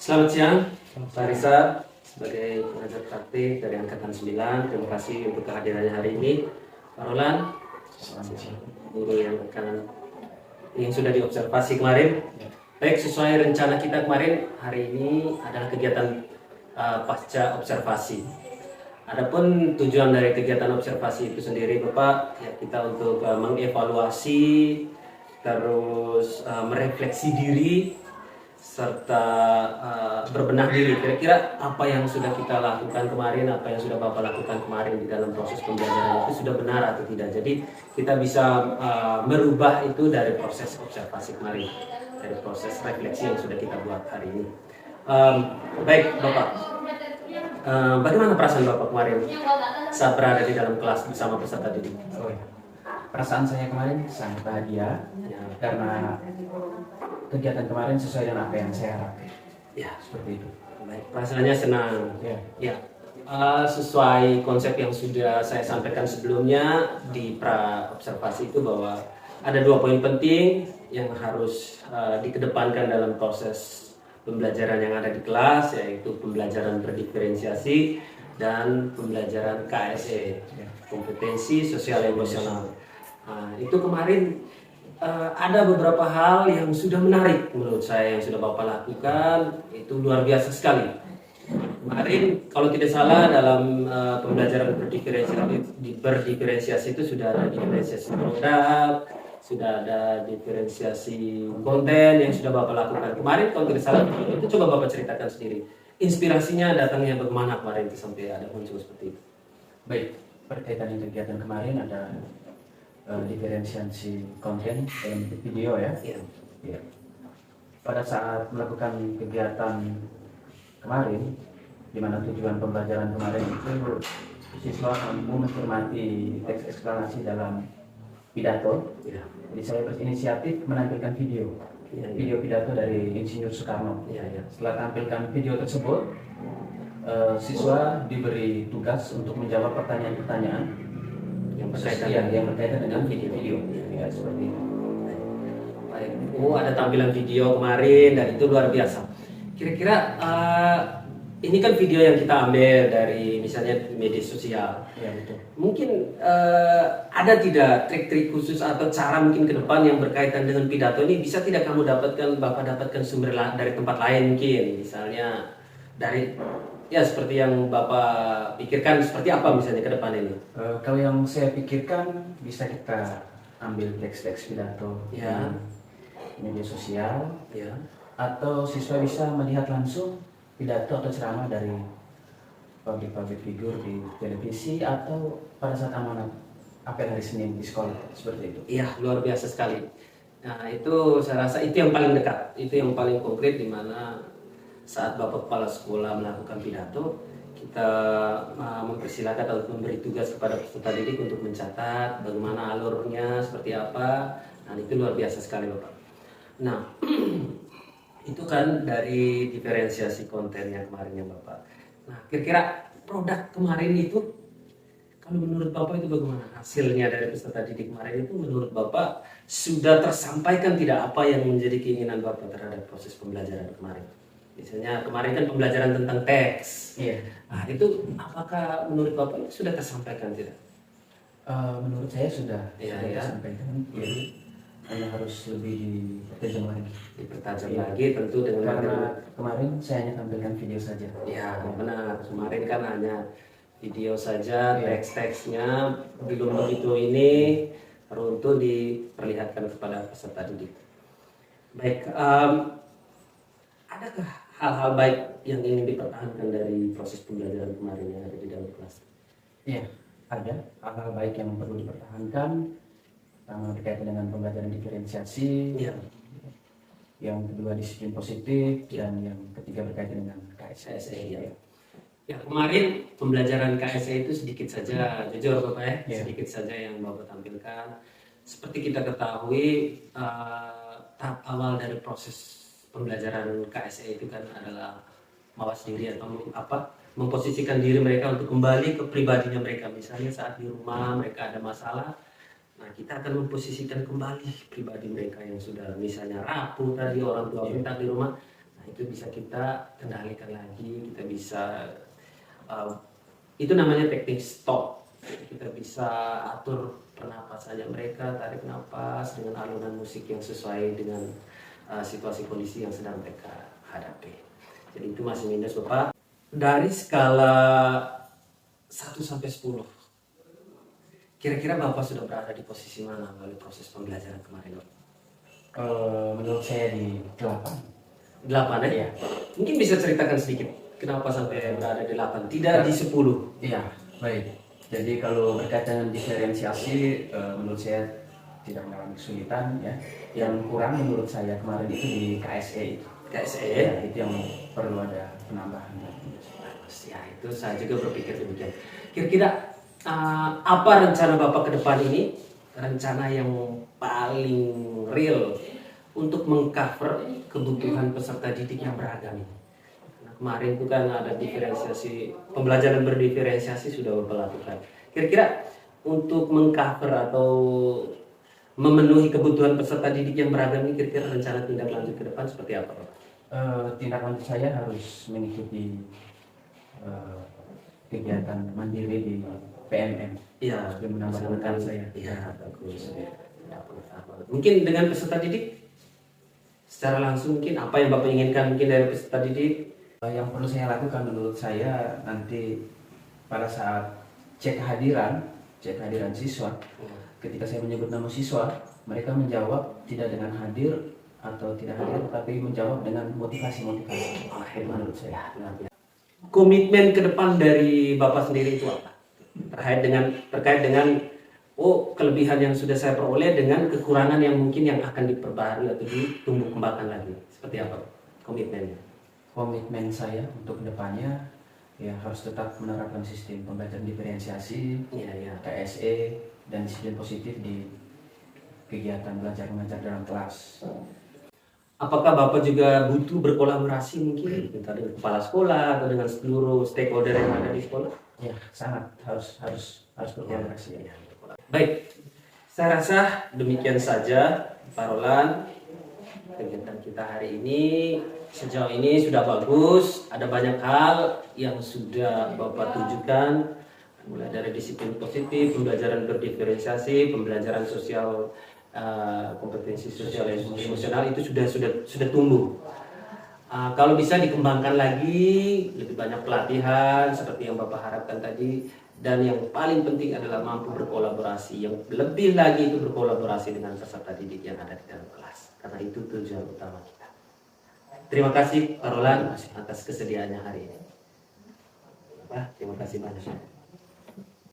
Selamat siang, Pak Risa, sebagai pengajar praktik dari Angkatan 9. Terima kasih untuk kehadirannya hari ini. Pak Roland, guru yang sudah diobservasi kemarin. Baik, sesuai rencana kita kemarin, hari ini adalah kegiatan pasca observasi. Adapun tujuan dari kegiatan observasi itu sendiri, Bapak, ya kita untuk mengevaluasi, terus merefleksi diri, serta berbenah diri. Kira-kira apa yang sudah kita lakukan kemarin, apa yang sudah Bapak lakukan kemarin di dalam proses pembelajaran itu sudah benar atau tidak. Jadi kita bisa merubah itu dari proses observasi kemarin, dari proses refleksi yang sudah kita buat hari ini. Baik Bapak, bagaimana perasaan Bapak kemarin saat berada di dalam kelas bersama peserta didik? Perasaan saya kemarin sangat bahagia karena kegiatan kemarin sesuai dengan apa yang saya harapkan. Ya, Seperti itu. baik. Perasaannya senang. Ya. Sesuai konsep yang sudah saya sampaikan sebelumnya di pra observasi itu, bahwa ada 2 poin penting yang harus dikedepankan dalam proses pembelajaran yang ada di kelas, yaitu pembelajaran berdiferensiasi dan pembelajaran KSE, kompetensi sosial emosional. Itu kemarin ada beberapa hal yang sudah menarik menurut saya yang sudah Bapak lakukan, itu luar biasa sekali. Kemarin kalau tidak salah dalam pembelajaran berdiferensiasi itu sudah ada diferensiasi produk, sudah ada diferensiasi konten yang sudah Bapak lakukan. Kemarin kalau tidak salah itu coba Bapak ceritakan sendiri. Inspirasinya datangnya bagaimana kemarin itu sampai ada muncul seperti itu. Baik, berkaitan dengan kegiatan kemarin ada diferensiasi konten dalam bentuk video ya. Ya. Pada saat melakukan kegiatan kemarin, di mana tujuan pembelajaran kemarin itu siswa mampu mencermati teks eksplanasi dalam pidato. Jadi saya berinisiatif menampilkan video pidato dari Insinyur Soekarno. Setelah tampilkan video tersebut, siswa diberi tugas untuk menjawab pertanyaan-pertanyaan yang berkaitan dengan video. Ya, seperti itu. Baik. Ada tampilan video kemarin dan itu luar biasa. Kira-kira ini kan video yang kita ambil dari misalnya media sosial. Ya, betul. Mungkin ada tidak trik-trik khusus atau cara mungkin ke depan yang berkaitan dengan pidato ini, bisa tidak Bapak dapatkan sumber dari tempat lain mungkin, misalnya dari seperti yang Bapak pikirkan, seperti apa misalnya ke depan ini? Kalau yang saya pikirkan bisa kita ambil teks-teks pidato di media sosial, atau siswa bisa melihat langsung pidato atau ceramah dari public figur di televisi atau pada saat amanat apel hari Senin di sekolah, seperti itu. Iya, luar biasa sekali. Nah, itu saya rasa itu yang paling dekat, itu yang paling konkret, di mana saat Bapak Kepala Sekolah melakukan pidato, kita mempersilakan atau memberi tugas kepada peserta didik untuk mencatat bagaimana alurnya, seperti apa. Nah, itu luar biasa sekali Bapak. Nah, itu kan dari diferensiasi kontennya kemarin ya Bapak. Nah, kira-kira produk kemarin itu, kalau menurut Bapak itu bagaimana hasilnya dari peserta didik kemarin itu? Menurut Bapak sudah tersampaikan tidak apa yang menjadi keinginan Bapak terhadap proses pembelajaran kemarin? Misalnya kemarin kan pembelajaran tentang teks. Nah, itu apakah menurut Bapak sudah tersampaikan tidak? Menurut saya sudah tersampaikan. Hanya harus lebih dipertajam lagi. Lagi tentu dengan karena kemarin saya hanya tampilkan video saja. Ya, benar. Kemarin kan hanya video saja, teks-teksnya belum begitu ini untuk diperlihatkan kepada peserta didik. Baik, adakah hal-hal baik yang ingin dipertahankan dari proses pembelajaran kemarin yang ada di dalam kelas? Iya, ada hal-hal baik yang perlu dipertahankan. Pertama berkaitan dengan pembelajaran diferensiasi, yang kedua disiplin positif, dan yang ketiga berkaitan dengan KSE. Ya, kemarin pembelajaran KSE itu sedikit saja, jujur Bapak sedikit saja yang Bapak tampilkan. Seperti kita ketahui, tahap awal dari proses pembelajaran KSE itu kan adalah mawas diri atau memposisikan diri mereka untuk kembali ke pribadinya mereka. Misalnya saat di rumah mereka ada masalah, nah kita akan memposisikan kembali pribadi mereka yang sudah misalnya rapuh tadi, orang tua minta di rumah. Nah, itu bisa kita kendalikan lagi, kita bisa itu namanya teknik stop. Jadi kita bisa atur pernapasannya mereka, tarik nafas dengan alunan musik yang sesuai dengan situasi kondisi yang sedang mereka hadapi. Jadi itu masih minus Bapak. Dari skala 1 sampai 10, kira-kira Bapak sudah berada di posisi mana melalui proses pembelajaran kemarin? Menurut saya di 8. 8 ya? Iya. Mungkin bisa ceritakan sedikit kenapa sampai berada di 8, tidak di 10? Iya, baik. Jadi kalau berkaitan dengan diferensiasi, menurut saya tidak mengalami kesulitan ya. Yang kurang menurut saya kemarin itu di KSE itu. KSE? Ya, itu yang perlu ada penambahan. Ya, itu saya juga berpikir demikian. Kira-kira apa rencana Bapak ke depan ini? Rencana yang paling real untuk mengcover kebutuhan peserta didik yang beragam ini. Nah, kemarin itu kan ada diferensiasi, pembelajaran berdiferensiasi sudah Bapak lakukan. Kira-kira untuk mengcover atau memenuhi kebutuhan peserta didik yang beragam ini, kira-kira rencana tindak lanjut ke depan seperti apa Bapak? Tindak lanjut saya harus mengikuti kegiatan mandiri di PMM. Iya, sebelum menambahkan saya. Iya, bagus. Mungkin dengan peserta didik secara langsung, mungkin apa yang Bapak inginkan mungkin dari peserta didik? Yang perlu saya lakukan menurut saya nanti pada saat cek kehadiran siswa, ketika saya menyebut nama siswa, mereka menjawab tidak dengan hadir atau tidak hadir, tapi menjawab dengan motivasi-motivasi. Menurut saya. Komitmen ke depan dari Bapak sendiri itu apa? Terkait dengan kelebihan yang sudah saya peroleh dengan kekurangan yang mungkin yang akan diperbaharui atau ditumbuh kembangkan lagi. Seperti apa komitmennya? Komitmen saya untuk kedepannya ya harus tetap menerapkan sistem pembelajaran diferensiasi, KSE, dan disiplin positif di kegiatan belajar mengajar dalam kelas. Apakah Bapak juga butuh berkolaborasi mungkin entah dengan kepala sekolah atau dengan seluruh stakeholder yang ada di sekolah? Ya, sangat harus berkolaborasi. Ya. Baik, saya rasa demikian saja Pak Roland. Kegiatan kita hari ini sejauh ini sudah bagus, ada banyak hal yang sudah Bapak tunjukkan, mulai dari disiplin positif, pembelajaran berdiferensiasi, pembelajaran sosial, kompetensi sosial dan emosional itu sudah tumbuh. Kalau bisa dikembangkan lagi, lebih banyak pelatihan seperti yang Bapak harapkan tadi, dan yang paling penting adalah mampu berkolaborasi, yang lebih lagi itu berkolaborasi dengan peserta didik yang ada di dalam kelas, karena itu tujuan utama kita. Terima kasih Pak Roland atas kesediaannya hari ini. Terima kasih banyak.